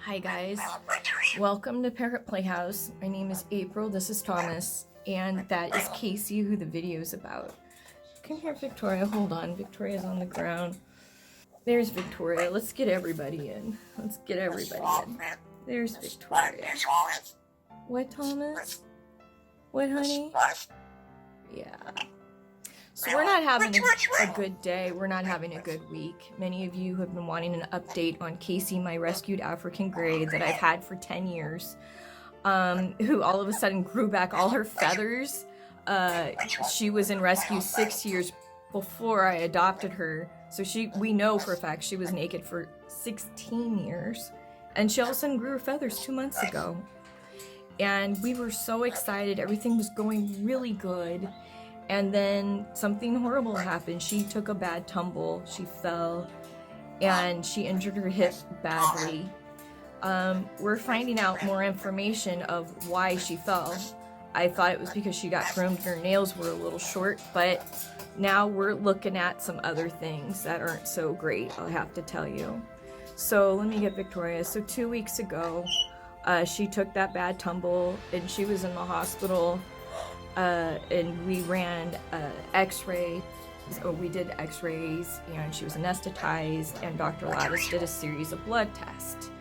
Hi guys, welcome to Parrot Playhouse. My name is April, this is Thomas, and that is Casey who the video is about. Come here Victoria, hold on, Victoria's on the ground. There's Victoria, let's get everybody in. Let's get everybody in. There's Victoria. What, Thomas? What, honey? Yeah. So we're not having a good day, we're not having a good week. Many of you have been wanting an update on Casey, my rescued African Grey that I've had for 10 years, who all of a sudden grew back all her feathers. She was in rescue 6 years before I adopted her, so we know for a fact she was naked for 16 years, and she all of a sudden grew her feathers 2 months ago. And we were so excited, everything was going really good. And then something horrible happened. She took a bad tumble, she fell, and she injured her hip badly. We're finding out more information of why she fell. I thought it was because she got groomed and her nails were a little short, but now we're looking at some other things that aren't so great, I'll have to tell you. So let me get Victoria. So 2 weeks ago, she took that bad tumble and she was in the hospital. And we ran x-ray, so we did x-rays, and she was anesthetized, and Dr. Lattice did a series of blood tests.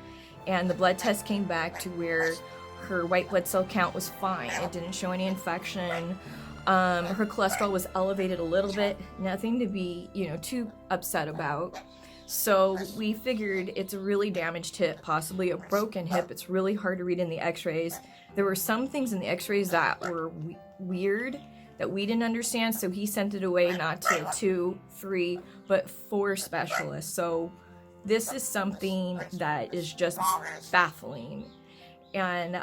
And the blood test came back to where her white blood cell count was fine. It didn't show any infection. Her cholesterol was elevated a little bit, nothing to be, too upset about. So we figured it's a really damaged hip, possibly a broken hip. It's really hard to read in the x-rays. There were some things in the x-rays that were weird that we didn't understand, so he sent it away not to 2, 3, but 4 specialists. So this is something that is just baffling. And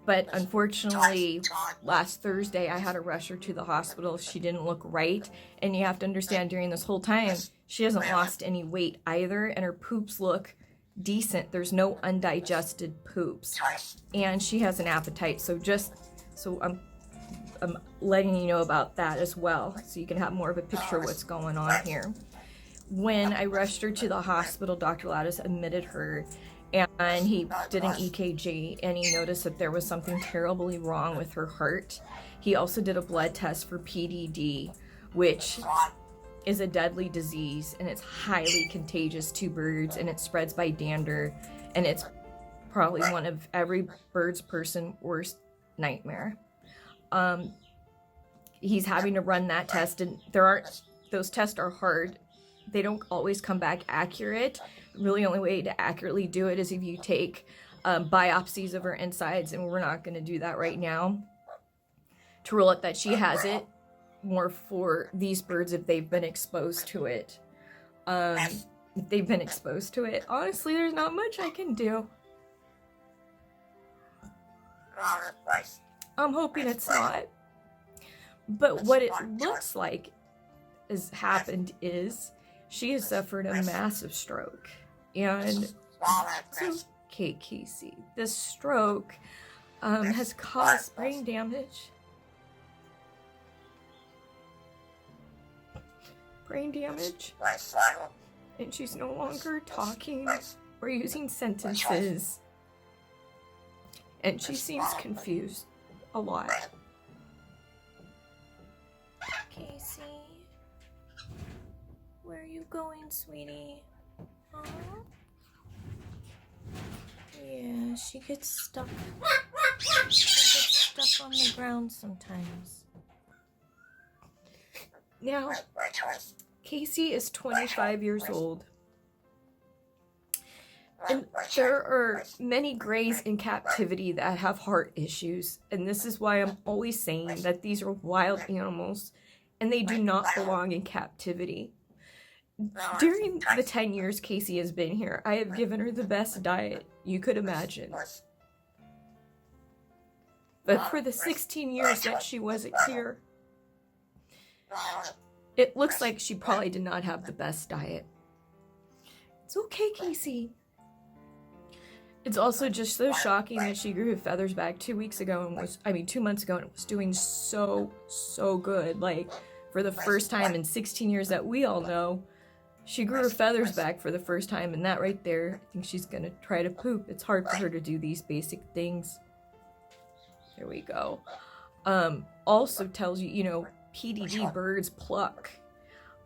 but unfortunately, last Thursday I had to rush her to the hospital. She didn't look right, and you have to understand during this whole time she hasn't lost any weight either, and her poops look decent. There's no undigested poops, and she has an appetite. So I'm letting you know about that as well, so you can have more of a picture of what's going on here. When I rushed her to the hospital, Dr. Lattice admitted her, and he did an EKG, and he noticed that there was something terribly wrong with her heart. He also did a blood test for PDD, which is a deadly disease, and it's highly contagious to birds, and it spreads by dander, and it's probably one of every bird's person worst nightmare. He's having to run that test, and those tests are hard. They don't always come back accurate. Really, only way to accurately do it is if you take biopsies of her insides, and we're not going to do that right now to rule out that she has it. More for these birds if they've been exposed to it. If they've been exposed to it, honestly, there's not much I can do. I'm hoping it's not. But what it looks like has happened is she has suffered a massive stroke. And it's okay, Casey. This stroke has caused brain damage. And she's no longer talking or using sentences, and she seems confused a lot. Casey, where are you going, sweetie? Huh? Yeah, she gets stuck. On the ground sometimes. Now, Casey is 25 years old, and there are many greys in captivity that have heart issues, and this is why I'm always saying that these are wild animals, and they do not belong in captivity. During the 10 years Casey has been here, I have given her the best diet you could imagine. But for the 16 years that she wasn't here, it looks like she probably did not have the best diet. It's okay, Casey. It's also just so shocking that she grew her feathers back 2 months ago and was doing so good. Like, for the first time in 16 years that we all know, She grew her feathers back for the first time, and that right there, I think she's gonna try to poop. It's hard for her to do these basic things. There we go. Also tells you, you know, PDD birds pluck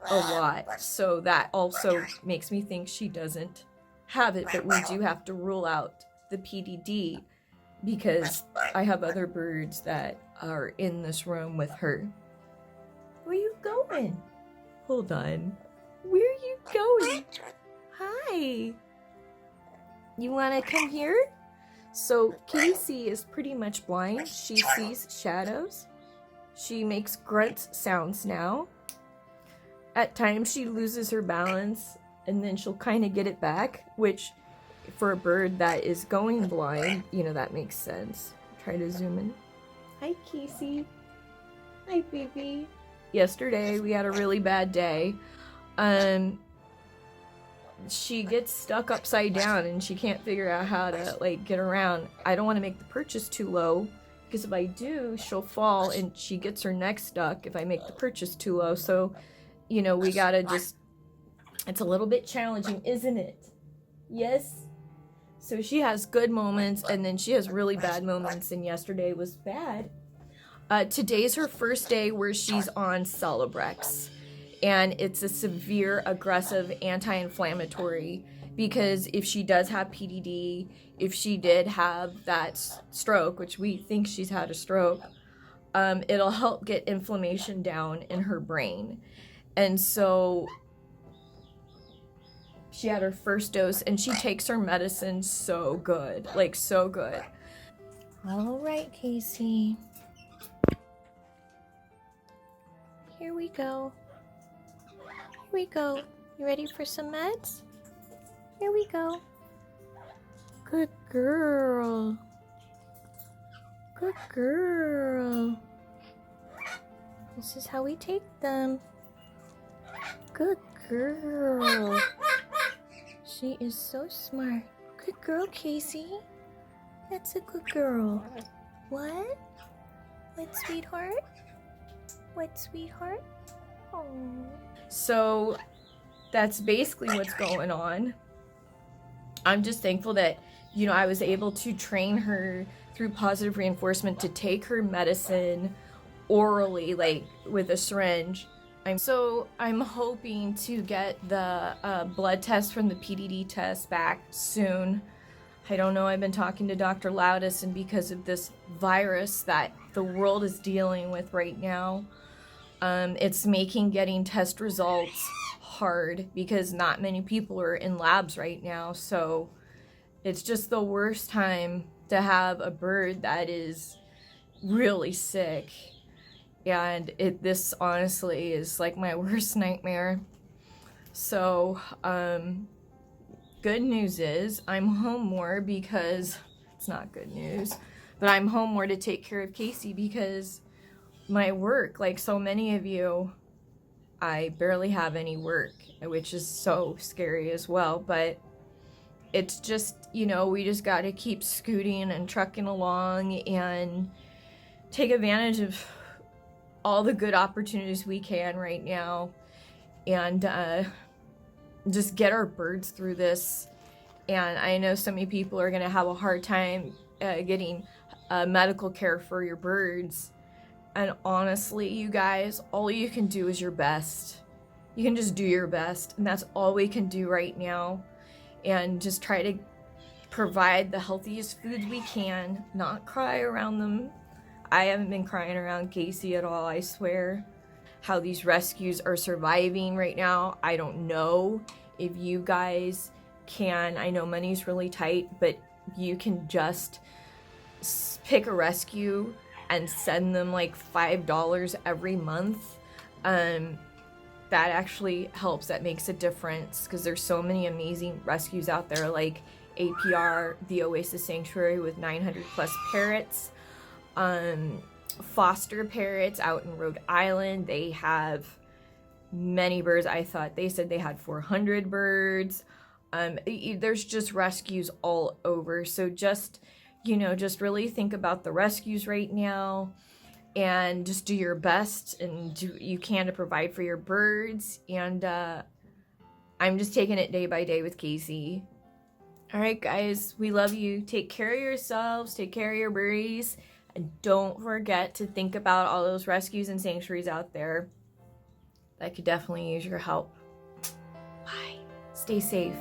a lot, so that also makes me think she doesn't have it, but we do have to rule out the PDD because I have other birds that are in this room with her. Where you going? Hold on. Where are you going? Hi. You want to come here? So Casey is pretty much blind. She sees shadows. She makes grunt sounds now. At times she loses her balance and then she'll kind of get it back, which for a bird that is going blind, you know, that makes sense. Try to zoom in. Hi, Casey. Hi, baby. Yesterday we had a really bad day. She gets stuck upside down and she can't figure out how to like get around. I don't want to make the purchase too low because if I do, she'll fall and she gets her neck stuck if I make the purchase too low. So, you know, we gotta just, it's a little bit challenging, isn't it? Yes. So she has good moments and then she has really bad moments, and yesterday was bad. Today's her first day where she's on Celebrex, and it's a severe, aggressive anti-inflammatory, because if she does have PDD, if she did have that stroke, which we think she's had a stroke, it'll help get inflammation down in her brain. And so she had her first dose and she takes her medicine so good, like so good. All right, Casey. Here we go. Here we go. You ready for some meds? Here we go. Good girl. Good girl. This is how we take them. Good girl. She is so smart. Good girl, Casey. That's a good girl. What? What, sweetheart? What, sweetheart? Oh. So that's basically what's going on. I'm just thankful that, you know, I was able to train her through positive reinforcement to take her medicine orally, like with a syringe. I'm hoping to get the blood test from the PDD test back soon. I don't know, I've been talking to Dr. Loudis, and because of this virus that the world is dealing with right now, it's making getting test results hard because not many people are in labs right now. So it's just the worst time to have a bird that is really sick. And this honestly is like my worst nightmare. So, good news is I'm home more because, it's not good news, but I'm home more to take care of Casey because my work, like so many of you, I barely have any work, which is so scary as well. But it's just, you know, we just got to keep scooting and trucking along and take advantage of all the good opportunities we can right now, and just get our birds through this. And I know so many people are going to have a hard time getting medical care for your birds. And honestly, you guys, all you can do is your best. You can just do your best, and that's all we can do right now. And just try to provide the healthiest foods we can, not cry around them. I haven't been crying around Casey at all, I swear. How these rescues are surviving right now, I don't know. If you guys can, I know money's really tight, but you can just pick a rescue and send them like $5 every month. That actually helps. That makes a difference because there's so many amazing rescues out there, like APR, the Oasis Sanctuary with 900 plus parrots. Foster parrots out in Rhode Island, they have many birds. They said they had 400 birds. There's just rescues all over. So just, you know, just really think about the rescues right now and just do your best and do you can to provide for your birds. And I'm just taking it day by day with Casey. All right, guys, we love you. Take care of yourselves. Take care of your birdies. And don't forget to think about all those rescues and sanctuaries out there that could definitely use your help. Bye. Stay safe.